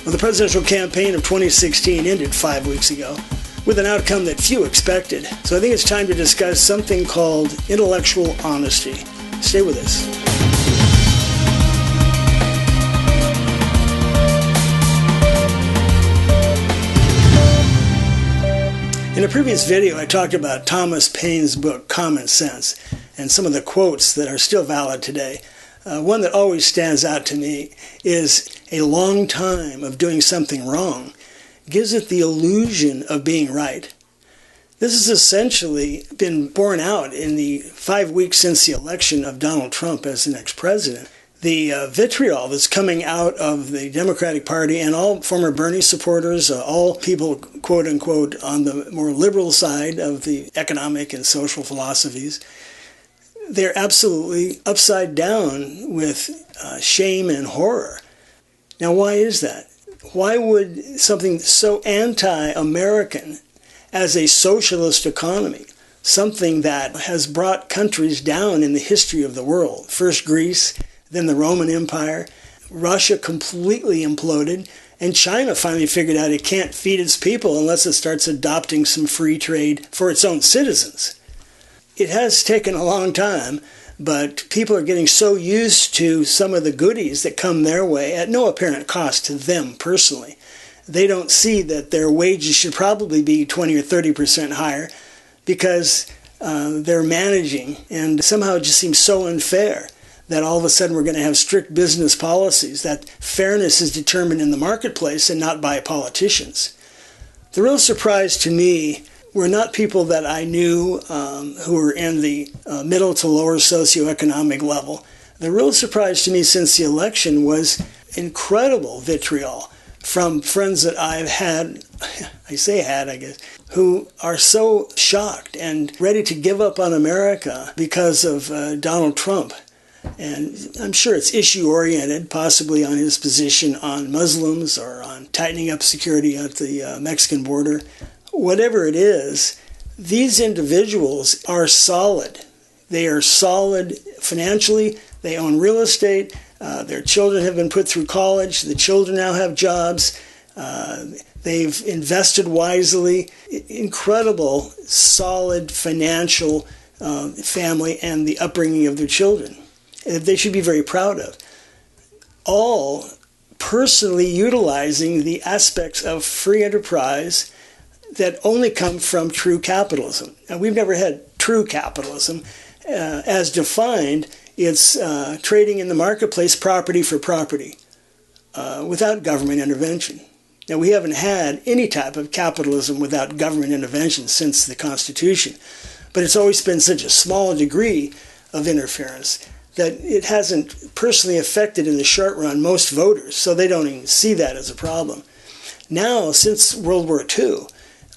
Well, the presidential campaign of 2016 ended 5 weeks ago with an outcome that few expected. So I think it's time to discuss something called intellectual honesty. Stay with us. In a previous video, I talked about Thomas Paine's book, Common Sense, and some of the quotes that are still valid today. One that always stands out to me is, a long time of doing something wrong gives it the illusion of being right. This has essentially been borne out in the 5 weeks since the election of Donald Trump as the next president. The vitriol that's coming out of the Democratic Party and all former Bernie supporters, all people, quote unquote, on the more liberal side of the economic and social philosophies, they're absolutely upside down with shame and horror. Now, why is that? Why would something so anti-American as a socialist economy, something that has brought countries down in the history of the world, first Greece, then the Roman Empire, Russia completely imploded, and China finally figured out it can't feed its people unless it starts adopting some free trade for its own citizens. It has taken a long time, but people are getting so used to some of the goodies that come their way at no apparent cost to them personally. They don't see that their wages should probably be 20 or 30% higher because they're managing, and somehow it just seems so unfair that all of a sudden we're going to have strict business policies, that fairness is determined in the marketplace and not by politicians. The real surprise to me were not people that I knew who were in the middle to lower socioeconomic level. The real surprise to me since the election was incredible vitriol from friends that I've had, I guess, who are so shocked and ready to give up on America because of Donald Trump. And I'm sure it's issue-oriented, possibly on his position on Muslims or on tightening up security at the Mexican border. Whatever it is, these individuals are solid. They are solid financially. They own real estate. Their children have been put through college. The children now have jobs. They've invested wisely. Incredible, solid financial family and the upbringing of their children. They should be very proud of. All personally utilizing the aspects of free enterprise that only come from true capitalism. And we've never had true capitalism. As defined, it's trading in the marketplace property for property without government intervention. Now, we haven't had any type of capitalism without government intervention since the Constitution, but it's always been such a small degree of interference that it hasn't personally affected in the short run most voters, so they don't even see that as a problem. Now, since World War II,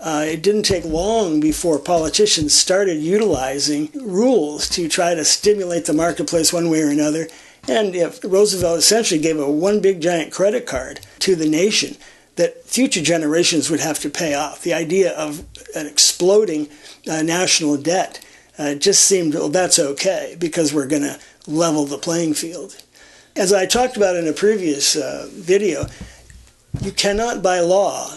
it didn't take long before politicians started utilizing rules to try to stimulate the marketplace one way or another. And Roosevelt essentially gave a one big giant credit card to the nation that future generations would have to pay off. The idea of an exploding national debt just seemed, well, that's okay because we're going to level the playing field. As I talked about in a previous video, you cannot by law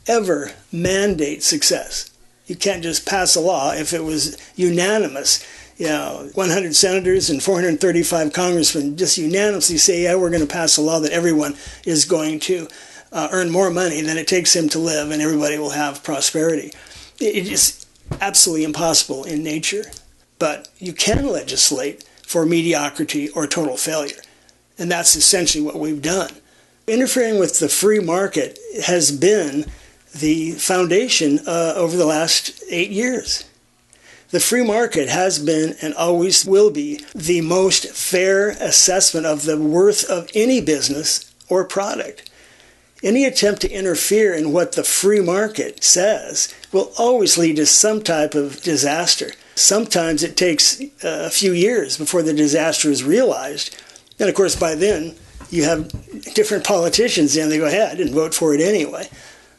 ever mandate success. You can't just pass a law if it was unanimous. 100 senators and 435 congressmen just unanimously say, yeah, we're going to pass a law that everyone is going to earn more money than it takes him to live and everybody will have prosperity. It is absolutely impossible in nature. But you can legislate for mediocrity or total failure. And that's essentially what we've done. Interfering with the free market has been the foundation over the last 8 years. The free market has been and always will be the most fair assessment of the worth of any business or product. Any attempt to interfere in what the free market says will always lead to some type of disaster. Sometimes it takes a few years before the disaster is realized. And of course, by then, you have different politicians and they go, hey, I didn't vote for it anyway.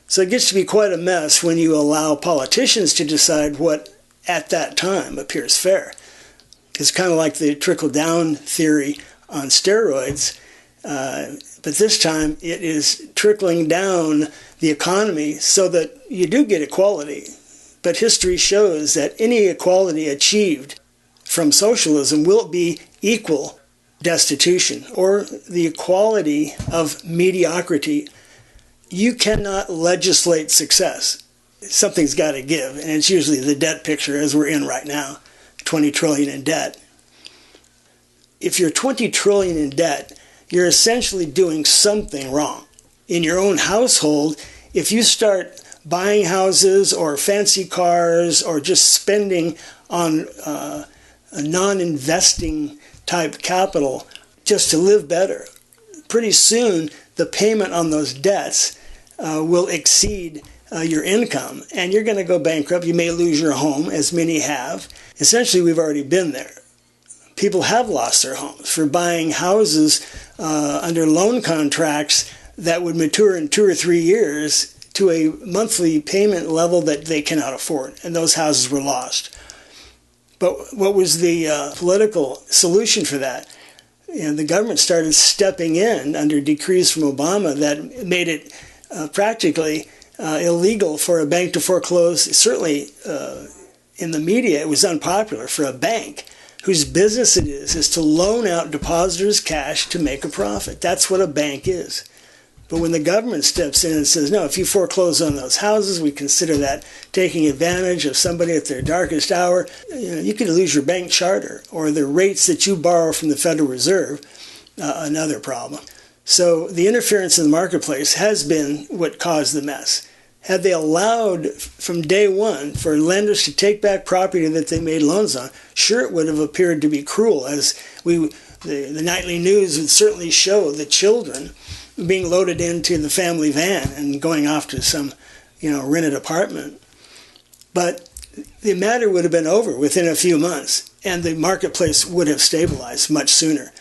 So it gets to be quite a mess when you allow politicians to decide what at that time appears fair. It's kind of like the trickle-down theory on steroids. But this time it is trickling down the economy so that you do get equality. But history shows that any equality achieved from socialism will be equal destitution or the equality of mediocrity. You cannot legislate success. Something's got to give, and it's usually the debt picture as we're in right now, 20 trillion in debt. If you're 20 trillion in debt, you're essentially doing something wrong. In your own household, if you start buying houses or fancy cars or just spending on a non-investing type capital just to live better, pretty soon the payment on those debts will exceed your income, and you're going to go bankrupt. You may lose your home, as many have. Essentially, we've already been there. People have lost their homes for buying houses under loan contracts that would mature in 2 or 3 years to a monthly payment level that they cannot afford, and those houses were lost. But what was the political solution for that? The government started stepping in under decrees from Obama that made it practically illegal for a bank to foreclose. Certainly in the media it was unpopular for a bank whose business it is to loan out depositors cash to make a profit. That's what a bank is. But when the government steps in and says, no, if you foreclose on those houses, we consider that taking advantage of somebody at their darkest hour, you could lose your bank charter, or the rates that you borrow from the Federal Reserve, another problem. So the interference in the marketplace has been what caused the mess. Had they allowed from day one for lenders to take back property that they made loans on, sure, it would have appeared to be cruel, as the nightly news would certainly show the children being loaded into the family van and going off to some, rented apartment. But the matter would have been over within a few months, and the marketplace would have stabilized much sooner.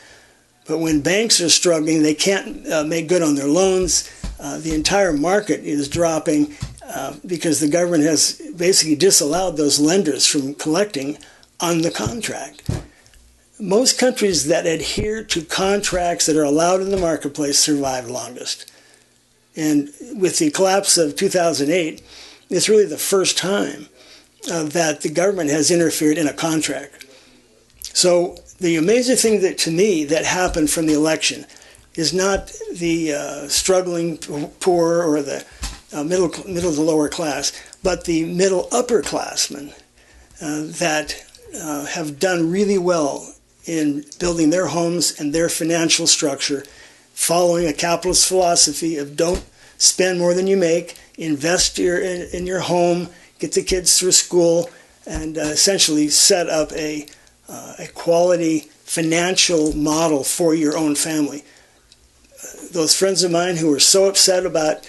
But when banks are struggling, they can't make good on their loans. The entire market is dropping because the government has basically disallowed those lenders from collecting on the contract. Most countries that adhere to contracts that are allowed in the marketplace survive longest. And with the collapse of 2008, it's really the first time that the government has interfered in a contract. So the amazing thing to me that happened from the election is not the struggling poor or the middle to lower class, but the middle upperclassmen that have done really well in building their homes and their financial structure, following a capitalist philosophy of don't spend more than you make, invest in your home, get the kids through school, and essentially set up a quality financial model for your own family. Those friends of mine who were so upset about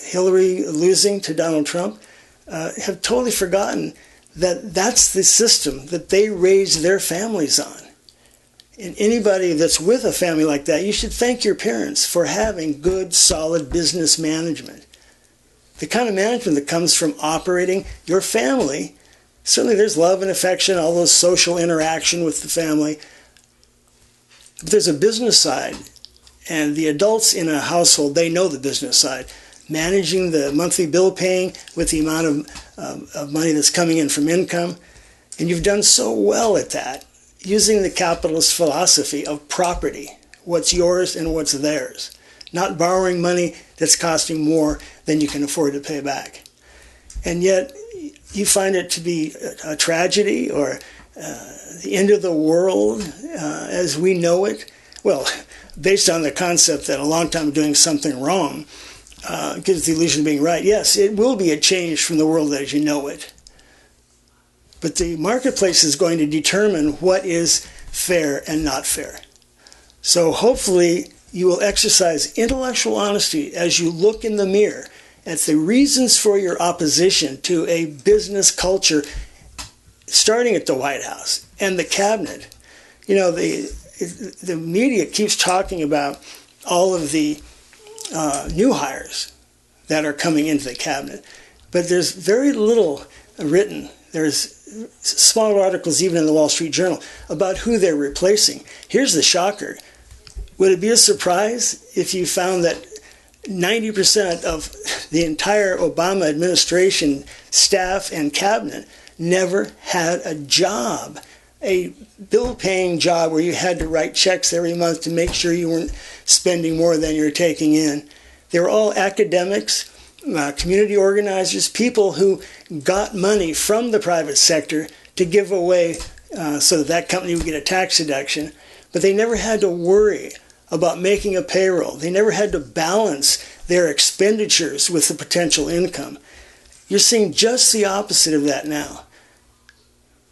Hillary losing to Donald Trump have totally forgotten that that's the system that they raised their families on. And anybody that's with a family like that, you should thank your parents for having good, solid business management. The kind of management that comes from operating your family. Certainly there's love and affection, all those social interaction with the family. But there's a business side. And the adults in a household, they know the business side. Managing the monthly bill paying with the amount of money that's coming in from income. And you've done so well at that, using the capitalist philosophy of property, what's yours and what's theirs. Not borrowing money that's costing more than you can afford to pay back. And yet, you find it to be a tragedy or the end of the world as we know it. Well, based on the concept that a long time doing something wrong gives the illusion of being right. Yes, it will be a change from the world as you know it. But the marketplace is going to determine what is fair and not fair. So hopefully you will exercise intellectual honesty as you look in the mirror at the reasons for your opposition to a business culture, starting at the White House and the cabinet. The media keeps talking about all of the new hires that are coming into the cabinet, but there's very little written. There's small articles even in the Wall Street Journal about who they're replacing. Here's the shocker. Would it be a surprise if you found that 90% of the entire Obama administration staff and cabinet never had a job, a bill-paying job where you had to write checks every month to make sure you weren't spending more than you're taking in? They were all academics, community organizers, people who got money from the private sector to give away so that that company would get a tax deduction, but they never had to worry about making a payroll. They never had to balance their expenditures with the potential income. You're seeing just the opposite of that now.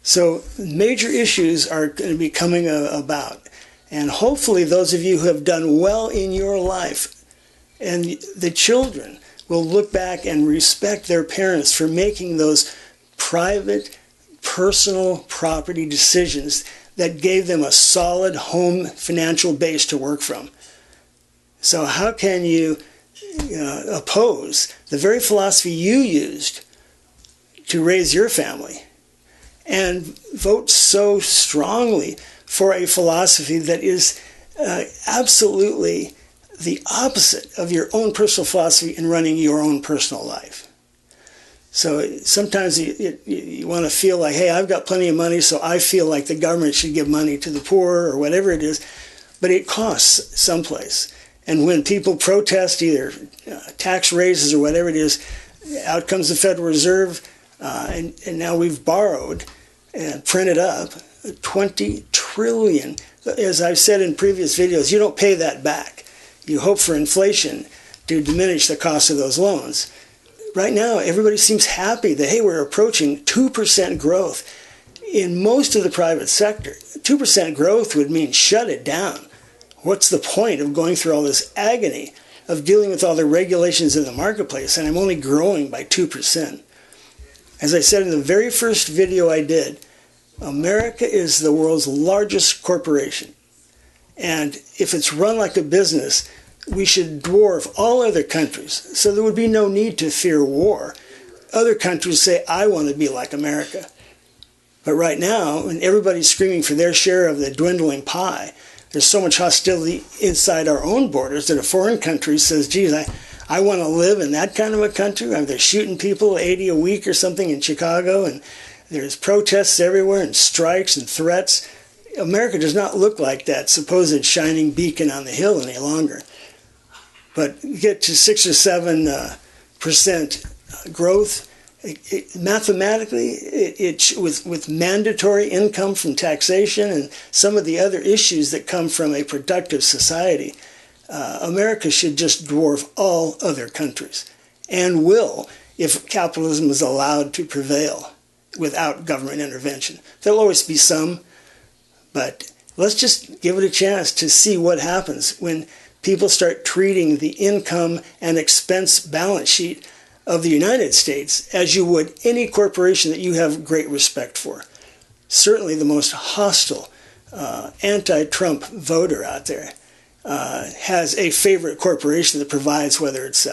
So major issues are going to be coming about. And hopefully those of you who have done well in your life and the children will look back and respect their parents for making those private, personal property decisions that gave them a solid home financial base to work from. So how can you oppose the very philosophy you used to raise your family and vote so strongly for a philosophy that is absolutely the opposite of your own personal philosophy in running your own personal life? So sometimes you want to feel like, hey, I've got plenty of money, so I feel like the government should give money to the poor or whatever it is, but it costs someplace. And when people protest either tax raises or whatever it is, out comes the Federal Reserve, and now we've borrowed and printed up $20 trillion. As I've said in previous videos, you don't pay that back. You hope for inflation to diminish the cost of those loans. Right now, everybody seems happy that, hey, we're approaching 2% growth in most of the private sector. 2% growth would mean shut it down. What's the point of going through all this agony of dealing with all the regulations in the marketplace, and I'm only growing by 2%? As I said in the very first video I did, America is the world's largest corporation. And if it's run like a business, we should dwarf all other countries, so there would be no need to fear war. Other countries say, I want to be like America. But right now, when everybody's screaming for their share of the dwindling pie, there's so much hostility inside our own borders that a foreign country says, geez, I want to live in that kind of a country. I mean, they're shooting people 80 a week or something in Chicago, and there's protests everywhere and strikes and threats. America does not look like that supposed shining beacon on the hill any longer. But you get to 6 or 7% growth. Mathematically, with mandatory income from taxation and some of the other issues that come from a productive society, America should just dwarf all other countries, and will if capitalism is allowed to prevail without government intervention. There'll always be some, but let's just give it a chance to see what happens when people start treating the income and expense balance sheet of the United States as you would any corporation that you have great respect for. Certainly the most hostile anti-Trump voter out there has a favorite corporation that provides, whether it's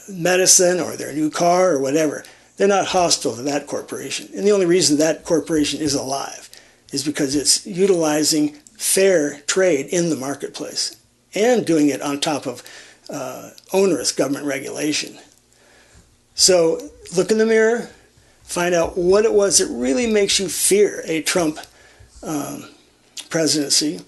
medicine or their new car or whatever. They're not hostile to that corporation. And the only reason that corporation is alive is because it's utilizing fair trade in the marketplace and doing it on top of onerous government regulation. So look in the mirror, find out what it was that really makes you fear a Trump presidency.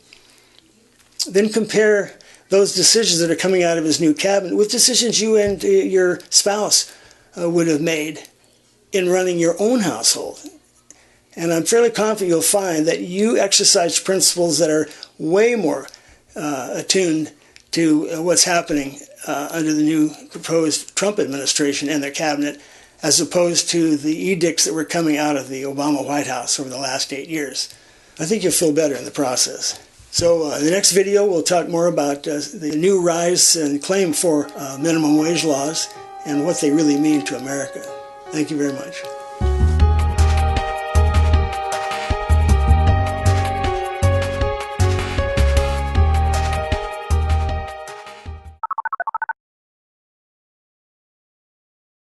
Then compare those decisions that are coming out of his new cabinet with decisions you and your spouse would have made in running your own household. And I'm fairly confident you'll find that you exercise principles that are way more attuned to what's happening under the new proposed Trump administration and their cabinet, as opposed to the edicts that were coming out of the Obama White House over the last 8 years. I think you'll feel better in the process. So in the next video, we'll talk more about the new rise and claim for minimum wage laws and what they really mean to America. Thank you very much.